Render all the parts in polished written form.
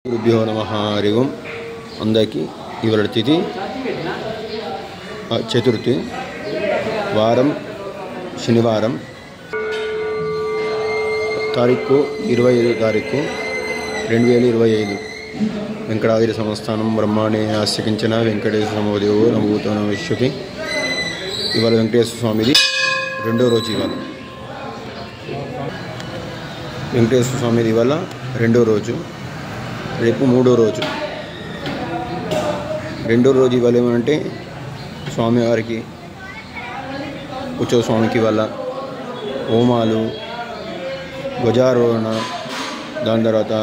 గురుభ్యో నమః. హరి ఓం. అందరికీ ఇవాళ తిథి చతుర్థి, వారం శనివారం, తారీఖు 25 తారీఖు 2025. వెంకటాద్రి సంస్థానం బ్రహ్మాండే ఆస్తికించిన వెంకటేశ్వర దేవో నమూతన విశ్వతి. ఇవాళ వెంకటేశ్వర స్వామిది రెండో రోజు. ఇవాళ వెంకటేశ్వర స్వామిది ఇవాళ రెండో రోజు, రేపు మూడో రోజు. రెండో రోజు ఇవాళ ఏమంటే స్వామివారికి ఉత్సవ స్వామికి వల్ల హోమాలు, ధ్వజారోహణ, దాని తర్వాత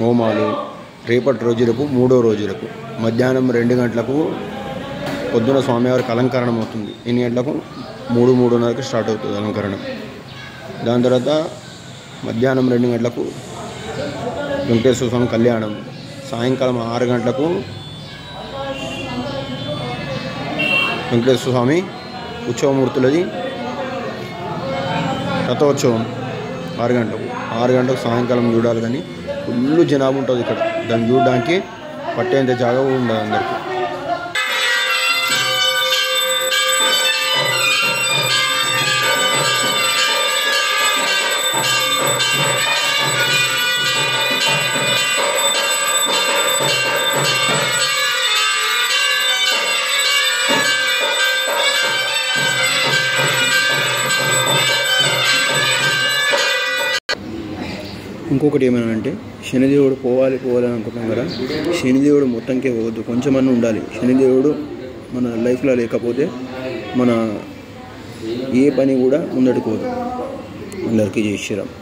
హోమాలు. రేపటి రోజు రేపు మూడో రోజు. రేపు మధ్యాహ్నం 2 గంటలకు పొద్దున స్వామివారికి అలంకరణం అవుతుంది. ఎన్ని గంటలకు? 3-3:30కి స్టార్ట్ అవుతుంది అలంకరణ. దాని తర్వాత మధ్యాహ్నం 2 గంటలకు వెంకటేశ్వర స్వామి కళ్యాణం. సాయంకాలం 6 గంటలకు వెంకటేశ్వర స్వామి ఉత్సవమూర్తులది రథోత్సవం 6 గంటలకు సాయంకాలం చూడాలి. కానీ ఫుల్ జనాభా ఉంటుంది ఇక్కడ. దాన్ని చూడడానికి పట్టేంత జాగా ఉండదు అందరికీ. ఇంకొకటి ఏమైనా అంటే శనిదేవుడు పోవాలి అనుకుంటున్నాం కదా, శనిదేవుడు మొత్తంకే పోవద్దు, కొంచెమన్నా ఉండాలి. శనిదేవుడు మన లైఫ్లో లేకపోతే మన ఏ పని కూడా ముందడుకోదు. అందరికీ జై శ్రీరామ్.